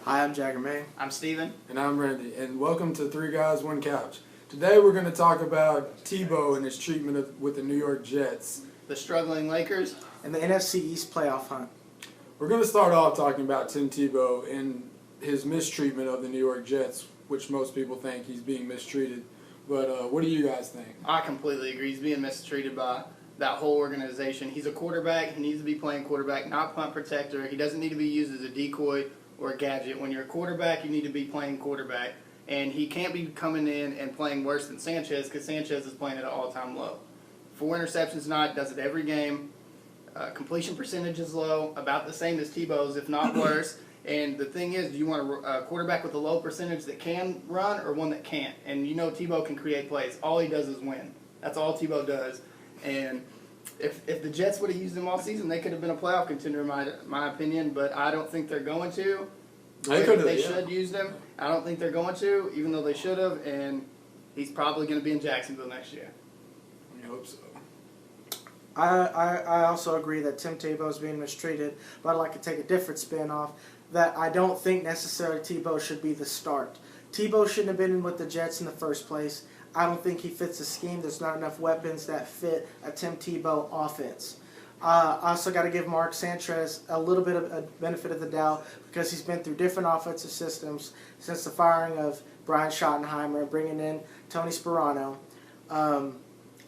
Hi, I'm Jagger May. I'm Steven. And I'm Randy. And welcome to Three Guys, One Couch. Today we're going to talk about Tebow and his treatment with the New York Jets. The struggling Lakers. And the NFC East playoff hunt. We're going to start off talking about Tim Tebow and his mistreatment of the New York Jets, which most people think he's being mistreated. But what do you guys think? I completely agree. He's being mistreated by that whole organization. He's a quarterback. He needs to be playing quarterback, not punt protector. He doesn't need to be used as a decoy or a gadget. When you're a quarterback, you need to be playing quarterback. And he can't be coming in and playing worse than Sanchez because Sanchez is playing at an all-time low. 4 interceptions tonight, does it every game. Completion percentage is low, about the same as Tebow's, if not worse. And the thing is, do you want a quarterback with a low percentage that can run or one that can't? And you know Tebow can create plays. All he does is win. That's all Tebow does. And if the Jets would have used him all season, they could have been a playoff contender, in my opinion. But I don't think they're going to. They should use them. I don't think they're going to, even though they should have. And he's probably going to be in Jacksonville next year. I hope so. I also agree that Tim Tebow is being mistreated, but I'd like to take a different spin off that I don't think necessarily Tebow should be the start. Tebow shouldn't have been in with the Jets in the first place. I don't think he fits the scheme. There's not enough weapons that fit a Tim Tebow offense. I also got to give Mark Sanchez a little bit of a benefit of the doubt because he's been through different offensive systems since the firing of Brian Schottenheimer and bringing in Tony Sparano.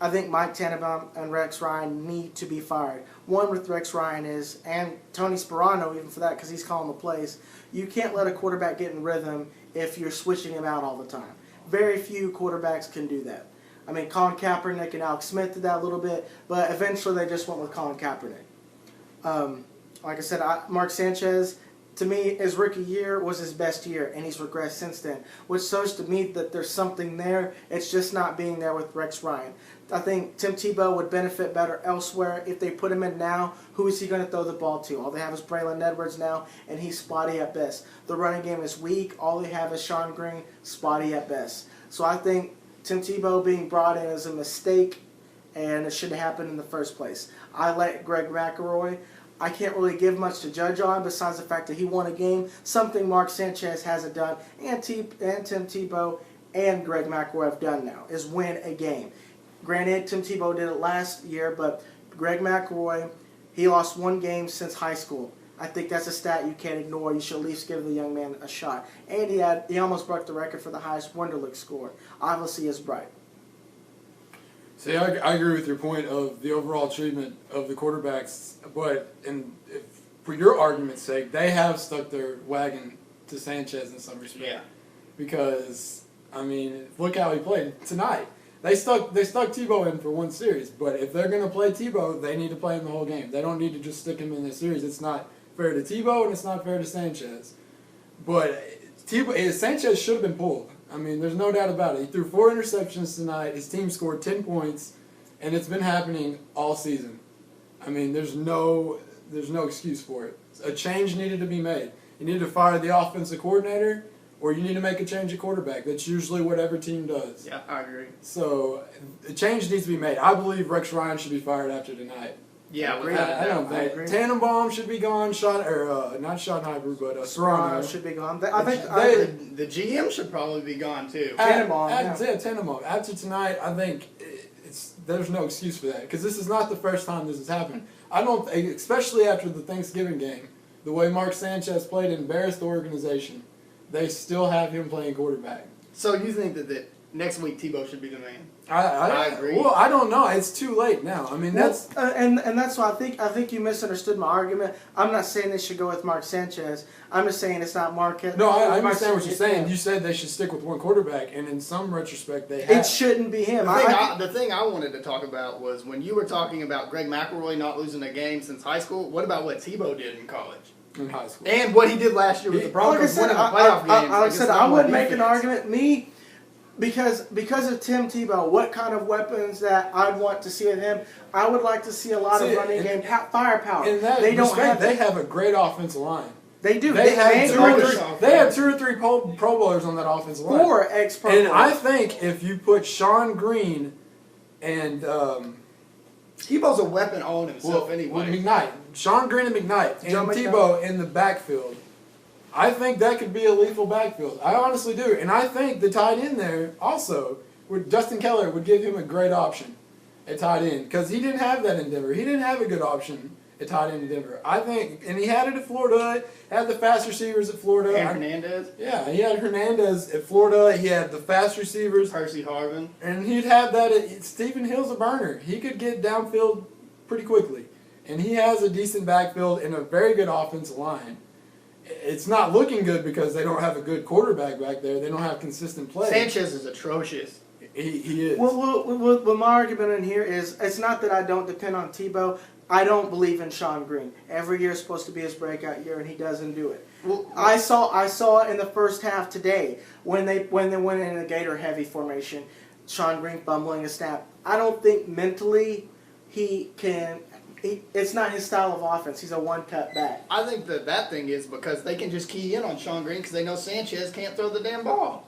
I think Mike Tannenbaum and Rex Ryan need to be fired. One with Rex Ryan is, and Tony Sparano even for that because he's calling the plays, you can't let a quarterback get in rhythm if you're switching him out all the time. Very few quarterbacks can do that. I mean, Colin Kaepernick and Alex Smith did that a little bit, but eventually they just went with Colin Kaepernick. Like I said, Mark Sanchez, to me, his rookie year was his best year, and he's regressed since then, which shows to me that there's something there. It's just not being there with Rex Ryan. I think Tim Tebow would benefit better elsewhere. If they put him in now, who is he going to throw the ball to? All they have is Braylon Edwards now, and he's spotty at best. The running game is weak. All they have is Sean Green, spotty at best. So I think Tim Tebow being brought in is a mistake, and it shouldn't happen in the first place. I like Greg McElroy. I can't really give much to judge on besides the fact that he won a game, something Mark Sanchez hasn't done, and Tim Tebow and Greg McElroy have done now, is win a game. Granted, Tim Tebow did it last year, but Greg McElroy, he lost 1 game since high school. I think that's a stat you can't ignore. You should at least give the young man a shot. And he almost broke the record for the highest Wonderlic score. Obviously, is bright. See, I agree with your point of the overall treatment of the quarterbacks, but for your argument's sake, they have stuck their wagon to Sanchez in some respect. Yeah. Because, I mean, look how he played tonight. They stuck Tebow in for 1 series, but if they're going to play Tebow, they need to play him the whole game. They don't need to just stick him in the series. It's not fair to Tebow, and it's not fair to Sanchez. But Sanchez should have been pulled. I mean, there's no doubt about it. He threw 4 interceptions tonight. His team scored 10 points, and it's been happening all season. I mean, there's no excuse for it. A change needed to be made. You need to fire the offensive coordinator, or you need to make a change at quarterback. That's usually what every team does. Yeah, I agree. So a change needs to be made. I believe Rex Ryan should be fired after tonight. Yeah, I don't think Tannenbaum should be gone. Not Schottenheimer, but Sparano should be gone. The GM should probably be gone too. Tannenbaum. After tonight, I think there's no excuse for that because this is not the first time this has happened. I don't, especially after the Thanksgiving game, the way Mark Sanchez played and embarrassed the organization. They still have him playing quarterback. So you think that next week Tebow should be the man? I agree. Well, I don't know. It's too late now. I mean, that's and that's why I think you misunderstood my argument. I'm not saying they should go with Mark Sanchez. I'm just saying it's not Mark. No, I understand what you're saying. You said they should stick with 1 quarterback, and in some retrospect, they have. It shouldn't be him. The thing I wanted to talk about was when you were talking about Greg McElroy not losing a game since high school. What about what Tebow did in college? In high school. And what he did last year with the Broncos winning the playoff games. I would make an argument. Because of Tim Tebow, what kind of weapons that I'd want to see in him, I would like to see a lot of running game firepower. They have a great offensive line. They do. They have 2 or 3 Pro Bowlers on that offensive line. 4 ex-Pro Bowlers. And I think if you put Sean Green and Tebow's a weapon all in himself anyway. McKnight, Sean Green and McKnight, and Tebow in the backfield, I think that could be a lethal backfield. I honestly do. And I think the tight end there also, with Justin Keller, would give him a great option at tight end because he didn't have that in Denver. He didn't have a good option at tight end in Denver. I think, and he had it at Florida, had the fast receivers at Florida. And Hernandez. Yeah, he had Hernandez at Florida. He had the fast receivers. Percy Harvin. And he'd have that at Stephen Hill's a burner. He could get downfield pretty quickly. And he has a decent backfield and a very good offensive line. It's not looking good because they don't have a good quarterback back there. They don't have consistent play. Sanchez is atrocious. He is. Well, my argument in here is it's not that I don't depend on Tebow. I don't believe in Sean Green. Every year is supposed to be his breakout year, and he doesn't do it. Well, I saw it in the first half today when they went in a Gator heavy formation. Sean Green fumbling a snap. I don't think mentally he can. It's not his style of offense. He's a one-cut back. I think that thing is because they can just key in on Sean Green because they know Sanchez can't throw the damn ball.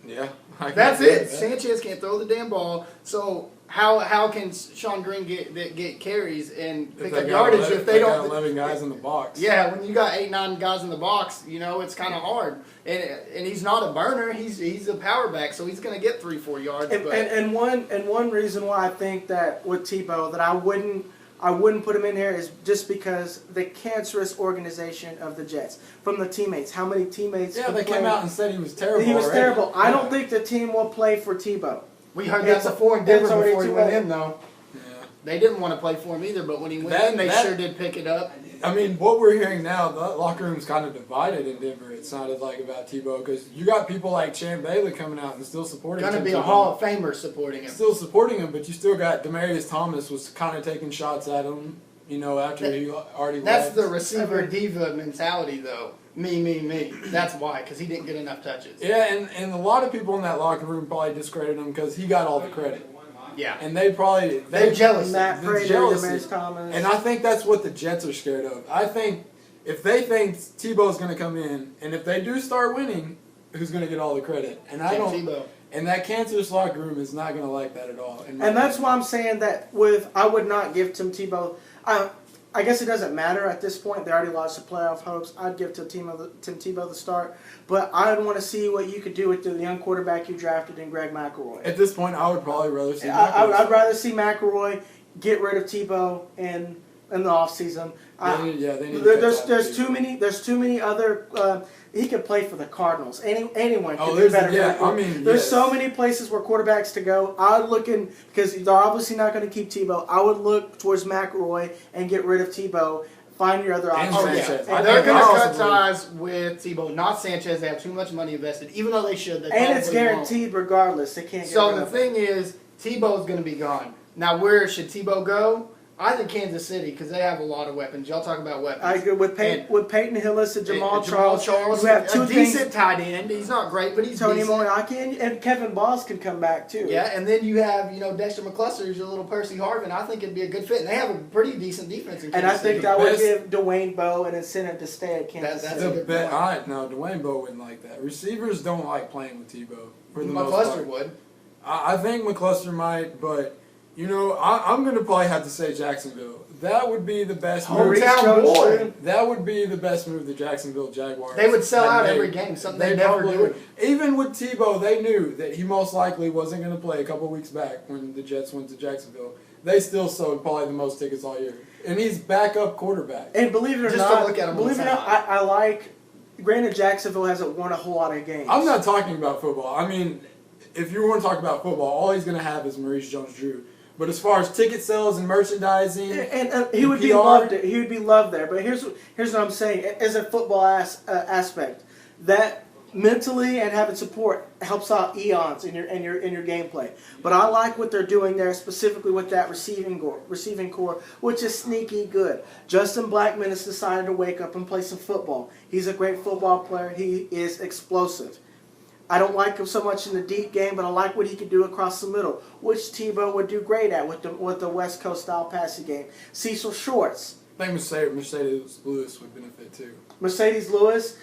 Yeah. That's it. Sanchez can't throw the damn ball. So how can Sean Green get carries and pick up yardage if they don't? 11 guys in the box. Yeah, when you got 8-9 guys in the box, it's kind of hard. And he's not a burner. He's a power back, so he's going to get 3-4 yards. And one reason why I think that with Tebow that I wouldn't put him in here is just because the cancerous organization of the Jets. From the teammates. How many teammates? Yeah, they came out and said he was terrible. He was already. terrible. I don't think the team will play for Tebow. We heard that before in Denver before he went in, though. Yeah. They didn't want to play for him either, but when he went in, they sure did pick it up. I mean, what we're hearing now, the locker room's kind of divided in Denver, it sounded like, about Tebow, because you got people like Champ Bailey coming out and still supporting him. Going to be a Hall of Famer supporting him. Still supporting him, but you still got Demaryius Thomas was kind of taking shots at him, after he already That's left. the receiver diva mentality, though. Me. That's why, because he didn't get enough touches. Yeah, and a lot of people in that locker room probably discredited him because he got all the credit. Yeah. And they probably... They're jealous. Matt Prater, Demaryius Thomas. And I think that's what the Jets are scared of. I think if they think Tebow's going to come in, and if they do start winning, who's going to get all the credit? And I don't... Tebow. And that cancerous locker room is not going to like that at all. And that's why I'm saying that I would not give Tim Tebow... I guess it doesn't matter at this point. They already lost the playoff hopes. I'd give Tim Tebow the start. But I'd want to see what you could do with the young quarterback you drafted in Greg McElroy. At this point, I would probably rather see I'd rather see McElroy get rid of Tebow in the offseason. They need There's too many other. He could play for the Cardinals. Anyone could do better. There's so many places where quarterbacks to go. I would look in because they're obviously not going to keep Tebow. I would look towards McElroy and get rid of Tebow. Find your other options. Sanchez. And they're going to cut ties with Tebow, not Sanchez. They have too much money invested, even though they should. And it's guaranteed regardless. They can't. So the thing is, Tebow's going to be gone. Now, where should Tebow go? I think Kansas City because they have a lot of weapons. Y'all talk about weapons. I agree with Peyton Hillis and Jamal Charles. You have a decent tight end. He's not great, but he's Tony decent. Moyaki and Kevin Boss can come back too. Yeah, and then you have Dexter McCluster, who's your little Percy Harvin. I think it'd be a good fit. And they have a pretty decent defense in Kansas And I think City. that would give Dwayne Bowe an incentive to stay at Kansas That's City. a good point. No, Dwayne Bowe wouldn't like that. Receivers don't like playing with Tebow for the most McCluster part. would. I think McCluster might, but I'm going to probably have to say Jacksonville. That would be the best move. Hometown boy. That would be the best move the Jacksonville Jaguars. They would sell out every game, something they never do. Even with Tebow, they knew that he most likely wasn't going to play a couple weeks back when the Jets went to Jacksonville. They still sold probably the most tickets all year. And he's backup quarterback. And believe it or Just not, to look at him I like. Granted, Jacksonville hasn't won a whole lot of games. I'm not talking about football. I mean, if you want to talk about football, all he's going to have is Maurice Jones-Drew. But as far as ticket sales and merchandising, and he would be loved. He would be loved there. But here's what I'm saying: as a football aspect, that mentally and having support helps out eons in your gameplay. But I like what they're doing there, specifically with that receiving core, which is sneaky good. Justin Blackmon has decided to wake up and play some football. He's a great football player. He is explosive. I don't like him so much in the deep game, but I like what he can do across the middle, which Tebow would do great at with the West Coast style passing game. Cecil Shorts. I think Mercedes Lewis would benefit too. Mercedes Lewis,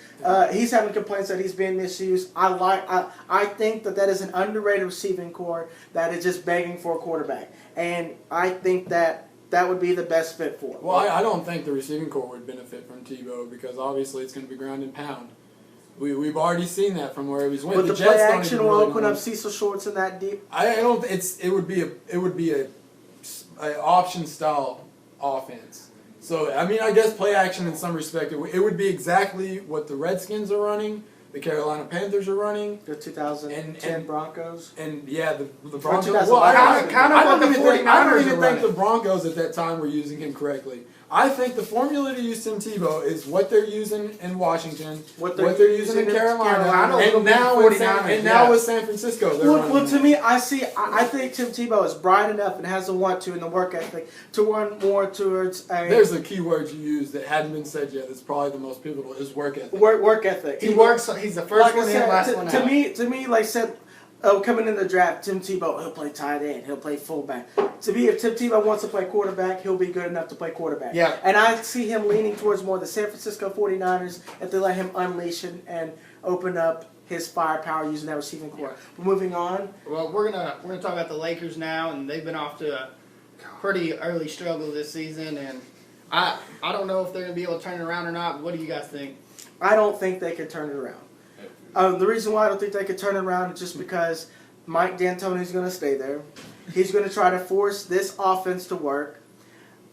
he's having complaints that he's being misused. I think that is an underrated receiving core that is just begging for a quarterback, and I think that would be the best fit for it. Well, I don't think the receiving core would benefit from Tebow because obviously it's going to be ground and pound. We've already seen that from where he was winning. But the Jets play don't action even will really open know. up Cecil Shorts in that deep. I don't. It would be a option style offense. So I mean, I guess play action in some respect. It would be exactly what the Redskins are running, the Carolina Panthers are running, The 2010 Broncos. and yeah, the Broncos. 2011. Well, Kind of I what don't the even think, I 49ers don't even are think running. the Broncos at that time were using him correctly. I think the formula to use Tim Tebow is what they're using in Washington, what they're using in Carolina, and now with San Francisco. They're Well, running to that. me, I think Tim Tebow is bright enough and has the want to and the work ethic to run more towards a There's a key word you used that hadn't been said yet. That's probably the most pivotal. Is work ethic. work ethic. He works. He's the first Like one I in, said, last one out. to me, like I said, coming in the draft, Tim Tebow, he'll play tight end, he'll play fullback. To me, if Tim Tebow wants to play quarterback, he'll be good enough to play quarterback. Yeah. And I see him leaning towards more the San Francisco 49ers if they let him unleash and open up his firepower using that receiving core. But moving on. Well, we're gonna talk about the Lakers now, and they've been off to a pretty early struggle this season, and I don't know if they're gonna be able to turn it around or not. What do you guys think? I don't think they can turn it around. The reason why I don't think they can turn it around is just because Mike D'Antoni's going to stay there. He's going to try to force this offense to work.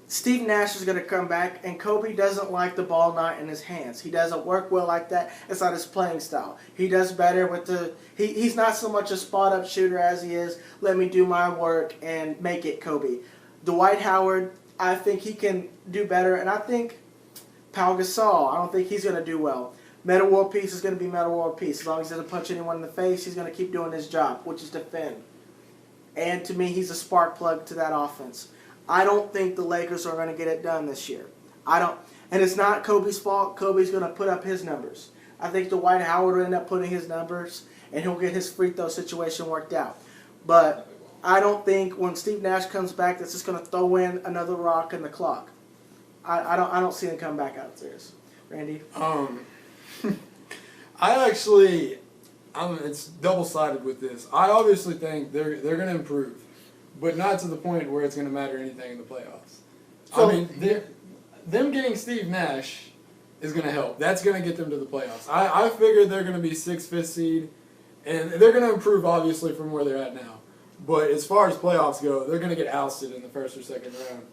Steve Nash is going to come back, and Kobe doesn't like the ball not in his hands. He doesn't work well like that. It's not his playing style. He does better with the... He's not so much a spot-up shooter as he is, let me do my work and make it Kobe. Dwight Howard, I think he can do better, and I think Pau Gasol, I don't think he's going to do well. Metal World Peace is going to be Metal World Peace. As long as he doesn't punch anyone in the face, he's going to keep doing his job, which is defend. And to me, he's a spark plug to that offense. I don't think the Lakers are going to get it done this year. I don't. And it's not Kobe's fault. Kobe's going to put up his numbers. I think Dwight Howard will end up putting his numbers, and he'll get his free throw situation worked out. But I don't think when Steve Nash comes back, that's just going to throw in another rock in the clock. I don't see him come back out there. Randy? It's double-sided with this. I obviously think they're going to improve, but not to the point where it's going to matter anything in the playoffs. So, I mean, them getting Steve Nash is going to help. That's going to get them to the playoffs. I figure they're going to be 6th, 5th seed, and they're going to improve, obviously, from where they're at now. But as far as playoffs go, they're going to get ousted in the first or second round.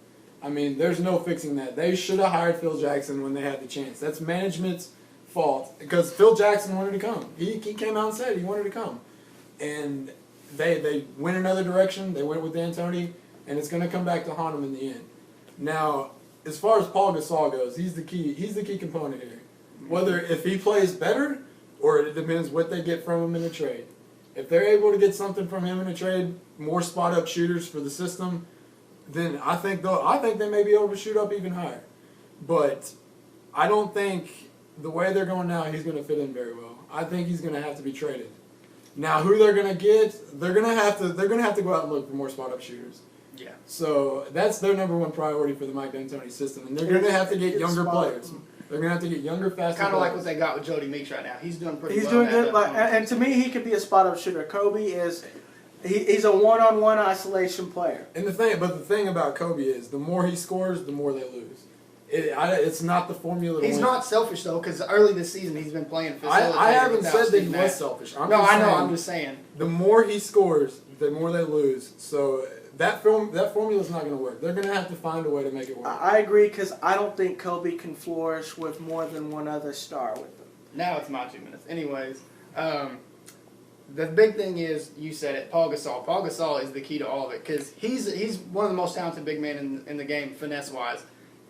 I mean, there's no fixing that. They should have hired Phil Jackson when they had the chance. That's management's fault because Phil Jackson wanted to come. He came out and said he wanted to come. And they went another direction. They went with D'Antoni, and it's going to come back to haunt them in the end. Now, as far as Paul Gasol goes, he's the key component here. Whether if he plays better or it depends what they get from him in a trade. If they're able to get something from him in a trade, more spot-up shooters for the system, then I think they may be able to shoot up even higher. But I don't think the way they're going now, he's going to fit in very well. I think he's going to have to be traded. Now, who they're going to get, they're going to have to go out and look for more spot-up shooters. Yeah. So that's their number one priority for the Mike D'Antoni system, and they're going to have to get younger players. They're going to have to get younger, faster Kind of like players. what they got with Jody Meeks right now. He's doing pretty He's well. doing at good, that but point. and to me, he could be a spot-up shooter. Kobe is, he's a one-on-one isolation player. And the thing about Kobe is, the more he scores, the more they lose. It's not the formula. He's not selfish though, because early this season he's been playing. I haven't without said that Steve he Nash. was selfish. I know. I'm just saying. The more he scores, the more they lose. So that formula is not going to work. They're going to have to find a way to make it work. I agree because I don't think Kobe can flourish with more than one other star with him. Now it's my 2 minutes. Anyways, the big thing is, you said it, Paul Gasol. Paul Gasol is the key to all of it because he's one of the most talented big men in the game, finesse-wise.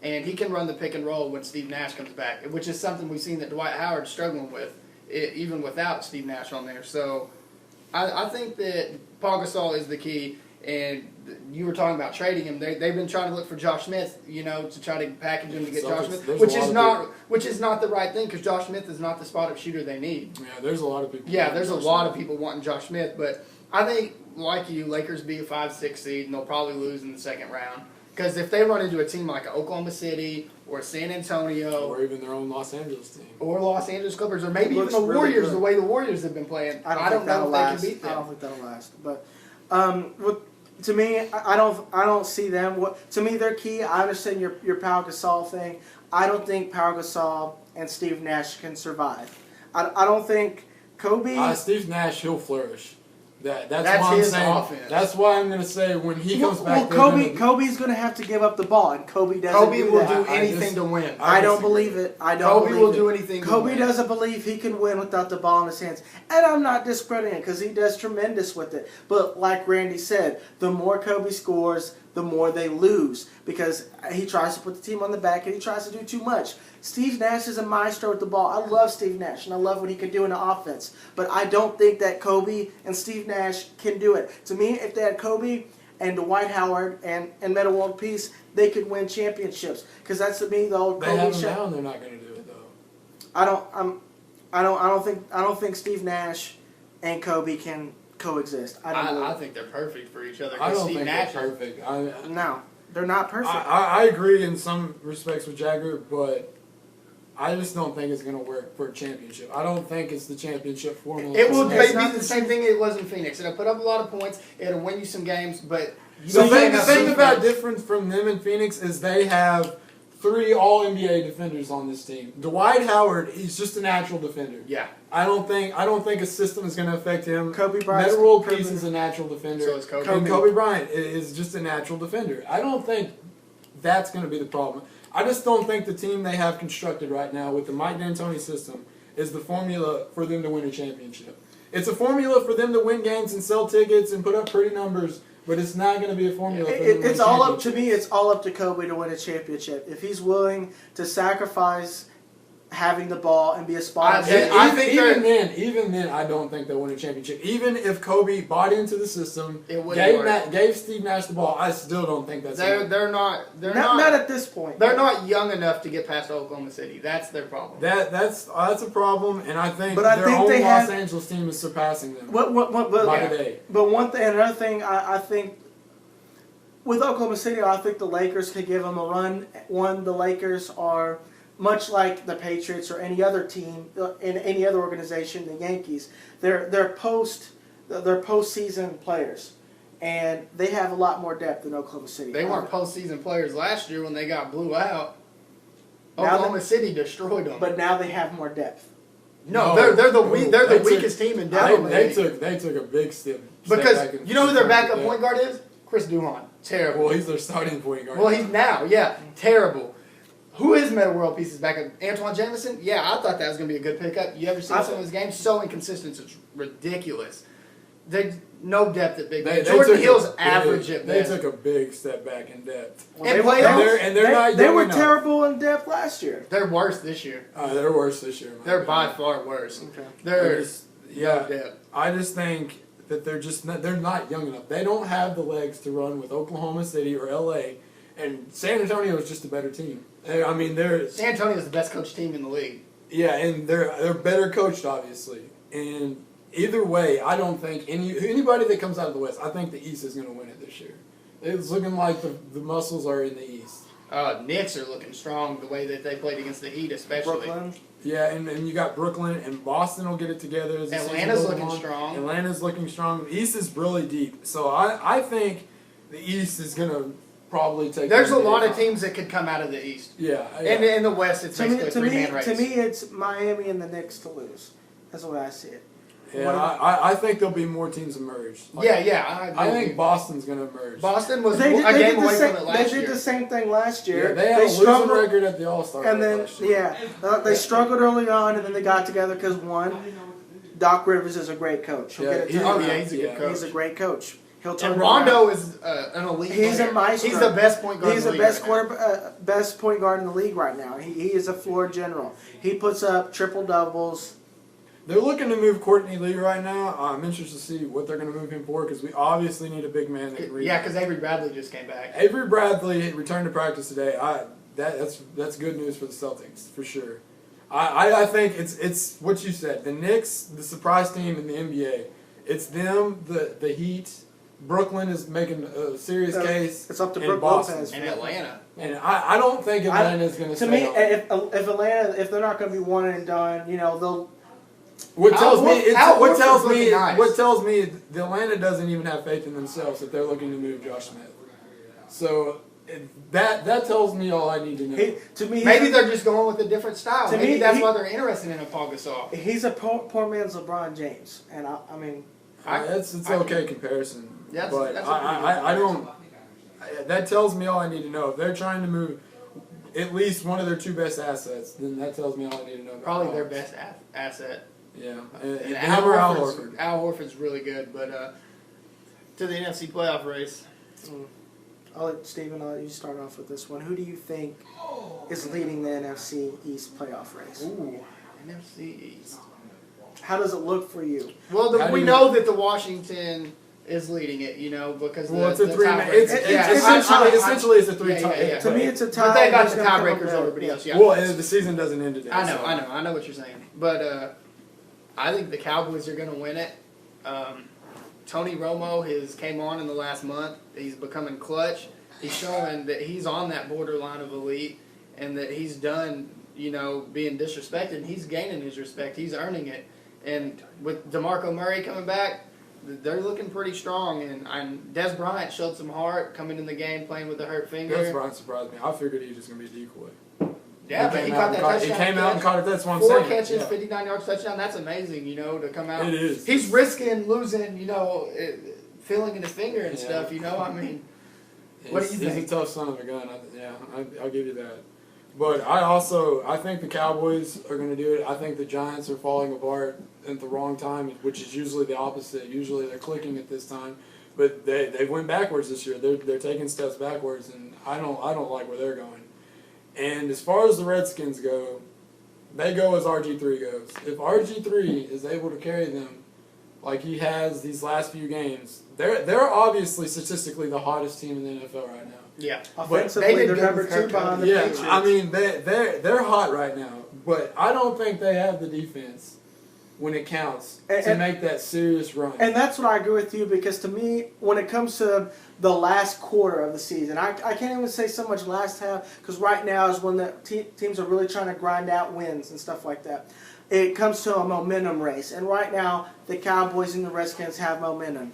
And he can run the pick and roll when Steve Nash comes back, which is something we've seen that Dwight Howard's struggling with, even without Steve Nash on there. So I think that Paul Gasol is the key. And you were talking about trading him. They've been trying to look for Josh Smith, to try to package him to get Josh Smith, which is not the right thing because Josh Smith is not the spot-up shooter they need. Yeah, there's a lot of people. Yeah, there's a lot of people wanting Josh Smith, but I think, like you, Lakers be a 5-6 seed, and they'll probably lose in the second round. Because if they run into a team like Oklahoma City or San Antonio, or even their own Los Angeles team, or Los Angeles Clippers, or maybe even Looks the really Warriors, good. the way the Warriors have been playing, I don't know if they can beat them. I don't think that'll last. But to me, I don't see them. To me, they're key. I understand your Pau Gasol thing. I don't think Pau Gasol and Steve Nash can survive. I don't think Kobe. Steve Nash, he'll flourish. That's why I'm his saying. offense. That's why I'm going to say when he comes back. Kobe's going to have to give up the ball, and Kobe doesn't. Kobe do will that. do anything to win. I don't believe it. I don't Kobe believe will it. do anything. Kobe doesn't believe he can win without the ball in his hands, and I'm not discrediting it because he does tremendous with it. But like Randy said, the more Kobe scores, the more they lose because he tries to put the team on the back and he tries to do too much. Steve Nash is a maestro with the ball. I love Steve Nash and I love what he can do in the offense. But I don't think that Kobe and Steve Nash can do it. To me, if they had Kobe and Dwight Howard and Metta World Peace, they could win championships. Because that's to me the old They Kobe have him shot. now, and they're not going to do it though. I don't think Steve Nash and Kobe can coexist. I think they're perfect for each other. I don't Steve think Nash they're perfect. No, they're not perfect. I agree in some respects with Jagger, but I just don't think it's going to work for a championship. I don't think it's the championship formula. It will be It's not the same thing it was in Phoenix. It'll put up a lot of points. It'll win you some games, but you So don't the get enough thing about defense. difference from them and Phoenix is they have 3 All-NBA defenders on this team. Dwight Howard, he's just a natural defender. Yeah. I don't think a system is going to affect him. Kobe Bryant. Metta World Peace is a natural defender. So is Kobe. And Kobe Bryant is just a natural defender. I don't think that's going to be the problem. I just don't think the team they have constructed right now with the Mike D'Antoni system is the formula for them to win a championship. It's a formula for them to win games and sell tickets and put up pretty numbers, but it's not going to be a formula for them to win It's all up to championships. me. It's all up to Kobe to win a championship. If he's willing to sacrifice having the ball and be a spot. Even then, I don't think they'll win a championship. Even if Kobe bought into the system, gave Steve Nash the ball, I still don't think that's They're not at this point. They're not young enough to get past Oklahoma City. That's their problem. That's a problem, and I think But I their think own they Los have- Angeles team is surpassing them But by today. But one thing, another thing, I think with Oklahoma City, I think the Lakers could give them a run. One, the Lakers are much like the Patriots or any other team in any other organization, the Yankees. They're postseason players, and they have a lot more depth than Oklahoma City. They weren't postseason players last year when they got blew out. Now Oklahoma City destroyed them. But now they have more depth. No, they're the weakest team in depth. They took a big step Because back in you know who their backup depth. point guard is? Chris Duhon. Terrible. Well, he's their starting point guard. Well, he's now, yeah, terrible. Who is Metta World Peace's backup? Antoine Jameson? Yeah, I thought that was going to be a good pickup. You ever seen some of his games? So inconsistent, it's ridiculous. No depth at big man. Jordan Hill's average at They best. took a big step back in depth. And playoffs, and they're not They young were enough. terrible in depth last year. they're worse this year. They're worse this year. in my They're opinion. by far worse. Okay. They're Yeah, depth. I just think that they're not young enough. They don't have the legs to run with Oklahoma City or LA, and San Antonio is just a better team. I mean, they're San Antonio is the best coached team in the league. and they're better coached, obviously. And either way, I don't think anybody that comes out of the West, I think the East is going to win it this year. It's looking like the muscles are in the East. Knicks are looking strong the way that they played against the Heat, especially. Brooklyn. Yeah, and you got Brooklyn and Boston will get it together. As the season Atlanta's goes looking on. strong. Atlanta's looking strong. The East is really deep. So I think the East is going to probably take. There's the a lot NBA of teams that could come out of the East. Yeah. And in the West, it's basically a three-man race. To me, it's Miami and the Knicks to lose. That's the way I see it. Yeah, I think there'll be more teams emerge. Like, I think Boston's going to emerge. Boston was They a game did away the same, from it last They did year. the same thing last year. Yeah, they had a losing struggled, record at the All-Star and break then last year. they struggled early on, and then they got together because one, Doc Rivers is a great coach. He'll get it he's turned he's a around. good coach. He's a great coach. He'll turn And it Rondo around. is an elite He's player. a maestro. He's the best point guard He's in the the best league right now. best point guard in the league right now. He is a floor general. He puts up triple doubles. They're looking to move Courtney Lee right now. I'm interested to see what they're going to move him for because we obviously need a big man that can rebound. Yeah, because Avery Bradley just came back. Avery Bradley returned to practice today. That's good news for the Celtics for sure. I think it's what you said. The Knicks, the surprise team in the NBA. It's them, the Heat. Brooklyn is making a serious case. It's up to and Brook Boston. Lopez. And Atlanta. And I don't think Atlanta is going to. To me, if Atlanta, if they're not going to be one and done, they'll. What tells me nice. what tells me the Atlanta doesn't even have faith in themselves if they're looking to move Josh Smith. So that tells me all I need to know. To me, Maybe they're just going with a different style. To Maybe me, that's why they're interested in a Paul Gasol. he's a poor man's LeBron James, and I mean, It's okay comparison. That's but a I don't. That tells me all I need to know. If they're trying to move at least one of their two best assets, then that tells me all I need to know. About Probably their Hawks. best asset. Yeah, And Al Horford. Al Horford's really good, but to the NFC playoff race. I'll let you start off with this one. Who do you think is leading the NFC East playoff race? Ooh, NFC East. How does it look for you? Well, we know that the Washington is leading it, because It's the a three. tiebreaker. Essentially, it's a three. Yeah. To me, it's a tie. But they got Who's the gonna come tiebreakers up over there? everybody else. Yeah. Well, and the season doesn't end today. I so. know what you're saying. But I think the Cowboys are going to win it. Tony Romo came on in the last month. He's becoming clutch. He's showing that he's on that borderline of elite and that he's done, being disrespected. He's gaining his respect. He's earning it. And with DeMarco Murray coming back, they're looking pretty strong. And Des Bryant showed some heart coming in the game, playing with a hurt finger. Des Bryant surprised me. I figured he was just going to be a decoy. Yeah, but he caught that touchdown. He came out and caught it. That's what I'm 4 saying. catches, Yeah. 59 yards touchdown. That's amazing, to come out. It is. He's risking losing, feeling in his finger and Yeah. stuff, I mean. What do you think? He's a tough son of a gun. I'll give you that. But I think the Cowboys are going to do it. I think the Giants are falling apart at the wrong time, which is usually the opposite. Usually they're clicking at this time, but they went backwards this year. They're taking steps backwards, and I don't like where they're going. And as far as the Redskins go, they go as RG3 goes. If RG3 is able to carry them like he has these last few games, they're obviously statistically the hottest team in the NFL right now. Yeah. Offensively, they're number 2 behind the Patriots. I mean, they're hot right now, but I don't think they have the defense when it counts to make that serious run. And that's what I agree with you, because to me, when it comes to the last quarter of the season, I can't even say so much last half, because right now is when the teams are really trying to grind out wins and stuff like that. It comes to a momentum race, and right now the Cowboys and the Redskins have momentum.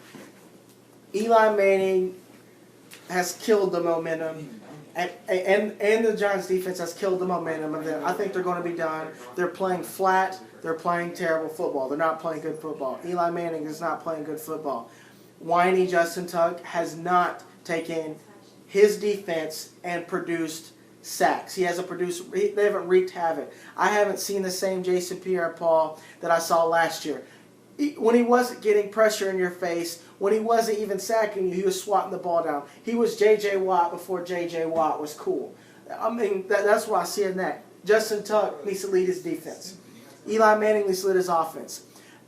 Eli Manning has killed the momentum, and the Giants defense has killed the momentum of them. I think they're going to be done. They're playing flat. They're playing terrible football. They're not playing good football. Eli Manning is not playing good football. Whiny Justin Tuck has not taken his defense and produced sacks. He hasn't produced. They haven't wreaked havoc. I haven't seen the same Jason Pierre-Paul that I saw last year. When he wasn't getting pressure in your face, when he wasn't even sacking you, he was swatting the ball down. He was J.J. Watt before J.J. Watt was cool. I mean, that's what I see in that. Justin Tuck needs to lead his defense. Eli Manning needs to lead his offense.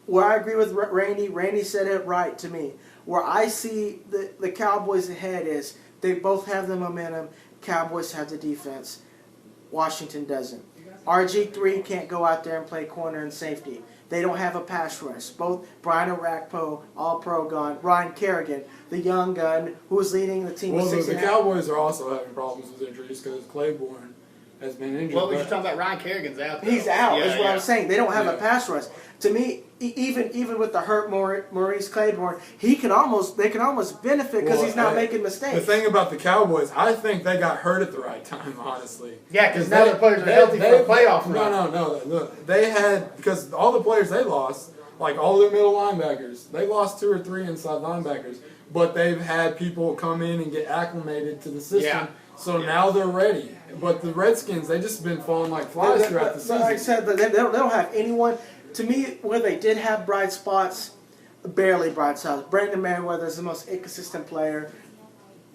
Where I agree with Randy said it right to me. Where I see the Cowboys ahead is they both have the momentum. Cowboys have the defense. Washington doesn't. RG3 can't go out there and play corner and safety. They don't have a pass rush. Both Brian Orakpo, All-Pro gone. Ryan Kerrigan, the young gun who was leading the team. Well, with the Cowboys are also having problems with injuries because Claiborne has been injured. What was you talking about? Ryan Kerrigan's out there. He's out, is what I'm saying. They don't have a Yeah. pass rush. To me, even with the hurt Maurice Claiborne, they can almost benefit because he's not making mistakes. The thing about the Cowboys, I think they got hurt at the right time, honestly. Yeah, because now their players are healthy for a playoff run. No. Look, they had, because all the players they lost, like all their middle linebackers, they lost 2 or 3 inside linebackers, but they've had people come in and get acclimated to the system. Yeah. So now they're ready. But the Redskins, they just been falling like flies throughout the season. Like I said, they don't have anyone. To me, where they did have bright spots, barely bright spots. Brandon Merriweather is the most inconsistent player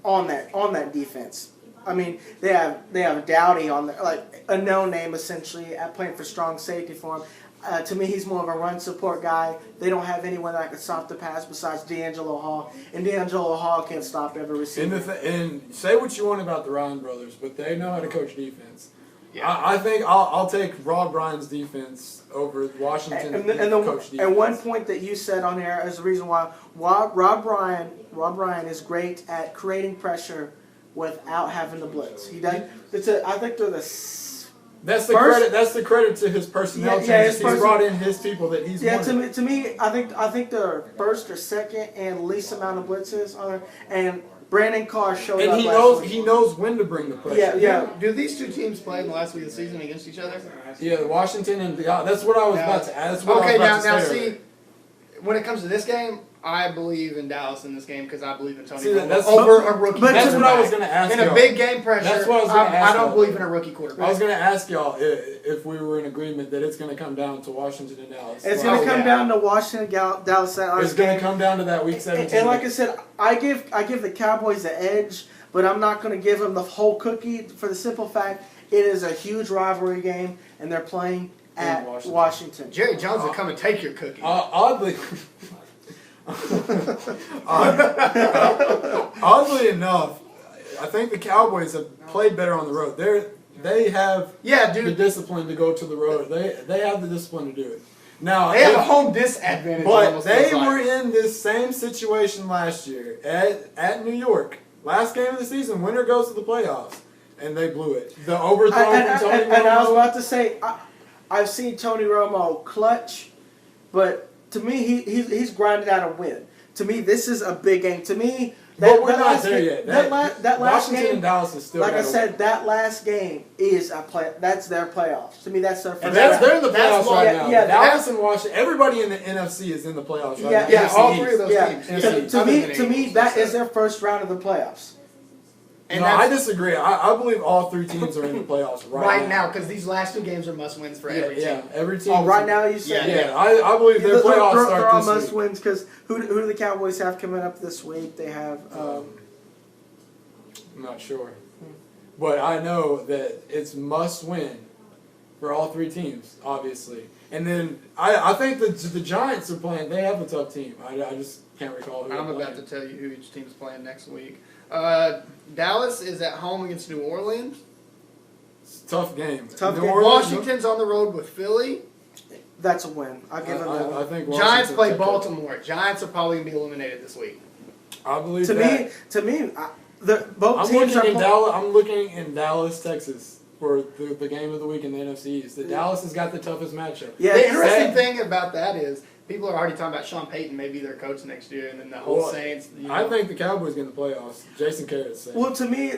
on that defense. I mean, they have Dowdy on there, like a no name essentially, playing for strong safety for him. To me, he's more of a run support guy. They don't have anyone that can stop the pass besides D'Angelo Hall, and D'Angelo Hall can't stop every receiver. And say what you want about the Ryan brothers, but they know how to coach defense. Yeah. I think I'll take Rob Ryan's defense over Washington coach defense. And one point that you said on there is the reason why Rob Ryan is great at creating pressure without having to blitz. He does. I think they're That's the credit to his personnel changes. He's brought in his people that he's wanted. To me, I think they're first or second and least amount of blitzes on there. And Brandon Carr showed up And last week. he knows when to bring the pressure. Yeah. Do these two teams play in the last week of the season against each other? Yeah, Washington and that's what I was about to ask. That's what I Okay, was about now to say see, earlier. when it comes to this game, I believe in Dallas in this game because I believe in Tony See, Romo that's- over a rookie. but that's what I was quarterback. going to ask In a y'all. big game pressure, That's what I was gonna ask I don't y'all. believe in a rookie quarterback. I was going to ask y'all if we were in agreement that it's going to come down to Washington and Dallas. It's Well, going to come yeah. down to Washington, Dallas. That last It's going game. to come down to that Week 17. And like I said, I give the Cowboys the edge, but I'm not going to give them the whole cookie for the simple fact it is a huge rivalry game, and they're playing at Washington. Jerry Jones will come and take your cookie. Oddly, oddly enough, I think the Cowboys have played better on the road. They have Yeah, the dude. discipline to go to the road. They have the discipline to do it. Now, They have a home disadvantage. but almost they feels like. were in this same situation last year at New York. Last game of the season, winner goes to the playoffs, and they blew it. The overthrow from Tony And I was Romo. about to say, I've seen Tony Romo clutch, but to me, he's grinded out a win. To me, this is a big game. To me, But we're not there yet. That last Washington game, and Dallas is still. like I gotta said, win. that last game is a play. That's their playoffs. To me, that's their. And first They're round. in the That's playoffs why- right now. yeah, Dallas and Washington. Everybody in the NFC is in the playoffs right Yeah, now. Yeah, NFC all East. three of those Yeah. teams. Yeah. To me, that is their first round of the playoffs. And No, I that's disagree. I believe all three teams are in the playoffs right now because these last two games are must wins for every team. Yeah, every team. Oh, is right in- now you said. Yeah, I believe their playoffs they're start all this must week. wins because who do the Cowboys have coming up this week? They have. I'm not sure, but I know that it's must win for all three teams, obviously. And then I think the Giants are playing. They have a tough team. I just can't recall who. I'm they're about playing. to tell you who each team's playing next week. Dallas is at home against New Orleans. It's a tough game. Tough New game. Orleans- Washington's on the road with Philly. That's a win. I'll give them that I one. think Giants Washington play took care. Baltimore. Giants are probably going to be eliminated this week. I believe To that. me, both I'm teams are looking in playing. Dallas. I'm looking in Dallas, Texas, for the game of the week in the NFC East. The Dallas has got the toughest matchup. Yeah, The interesting Sad. thing about that is people are already talking about Sean Payton may be their coach next year, and then the whole Well, Saints. I think the Cowboys get in the playoffs. Jason Garrett's saying. Well, to me,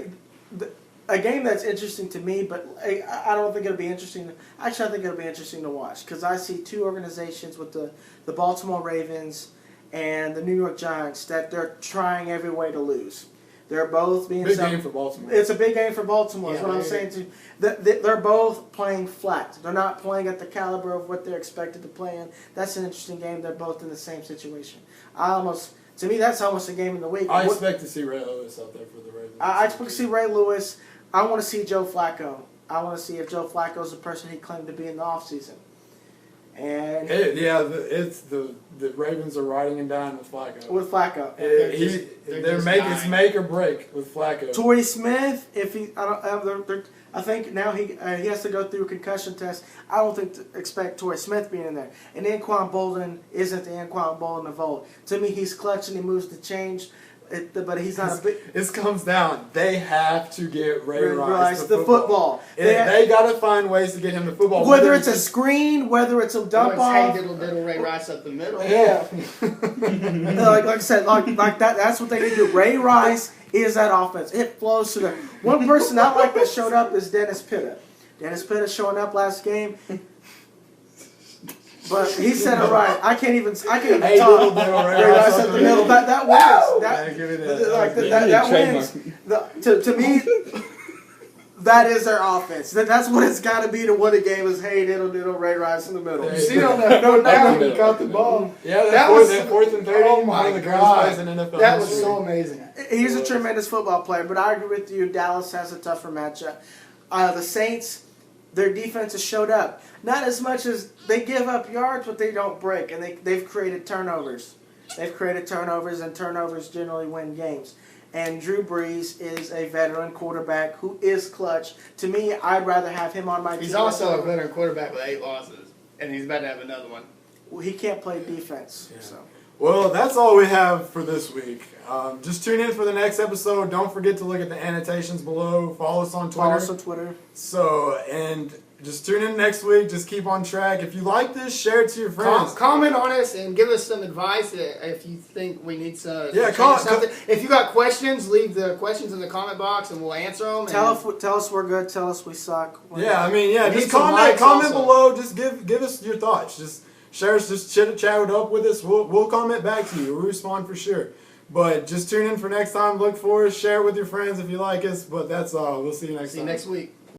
a game that's interesting to me, but I don't think it'll be interesting. Actually, I think it'll be interesting to watch because I see two organizations with the Baltimore Ravens and the New York Giants that they're trying every way to lose. They're both being Big game for Baltimore. It's a big game for Baltimore. Is Yeah, what I'm they- saying to you. They're both playing flat. They're not playing at the caliber of what they're expected to play in. That's an interesting game. They're both in the same situation. To me, that's almost a game in the week. I expect to see Ray Lewis out there for the Ravens. I expect to see Ray Lewis. I want to see Joe Flacco. I want to see if Joe Flacco is the person he claimed to be in the offseason. And The Ravens are riding and dying with Flacco. with Flacco. They're just It's dying. make or break with Flacco. Torrey Smith, if he, I think now he has to go through a concussion test. I don't expect Torrey Smith being in there. And Anquan Bolden isn't the Anquan Bolden of old. To me, he's clutch and he moves the change, but he's not a big. This comes down. They have to get Ray Rice the football. They got to find ways to get him the football. Whether it's a screen, whether it's a dump Hey, off. diddle diddle Ray Rice up the middle. Yeah. like I said, like that. That's what they need to do. Ray Rice is that offense. It flows to the one person I like that showed up is Dennis Pitta. Dennis Pitta showing up last game. But he said it right. I can't even Hey, talk. little diddle, Ray Rice at the middle. That wins. Yeah, give me that. That wins. To me, that is their offense. That's what it's got to be to win a game. Is hey, diddle Ray Rice in the middle. Hey, You see on that no down, he caught the ball. Yeah, That was- that fourth and 30. Oh my one of the greatest God. plays in NFL That was history. so amazing. He's a tremendous football player, but I agree with you. Dallas has a tougher matchup. The Saints, their defense has showed up. Not as much as they give up yards, but they don't break, and they've created turnovers. They've created turnovers, and turnovers generally win games. And Drew Brees is a veteran quarterback who is clutch. To me, I'd rather have him on my team. He's also a veteran quarterback with 8 losses, and he's about to have another one. He can't play defense. Yeah. So. Well, that's all we have for this week. Just tune in for the next episode. Don't forget to look at the annotations below. Follow us on Twitter. Follow us on Twitter. So, and just tune in next week. Just keep on track. If you like this, share it to your friends. Comment on us and give us some advice if you think we need some. Yeah, something. If you got questions, leave the questions in the comment box and we'll answer them. Tell us we're good. Tell us we suck. Just comment below. Just give us your thoughts. Just share us. Just chat it up with us. We'll comment back to you. We'll respond for sure. But just tune in for next time. Look for us. Share it with your friends if you like us. But that's all. We'll see you next time. See you next week.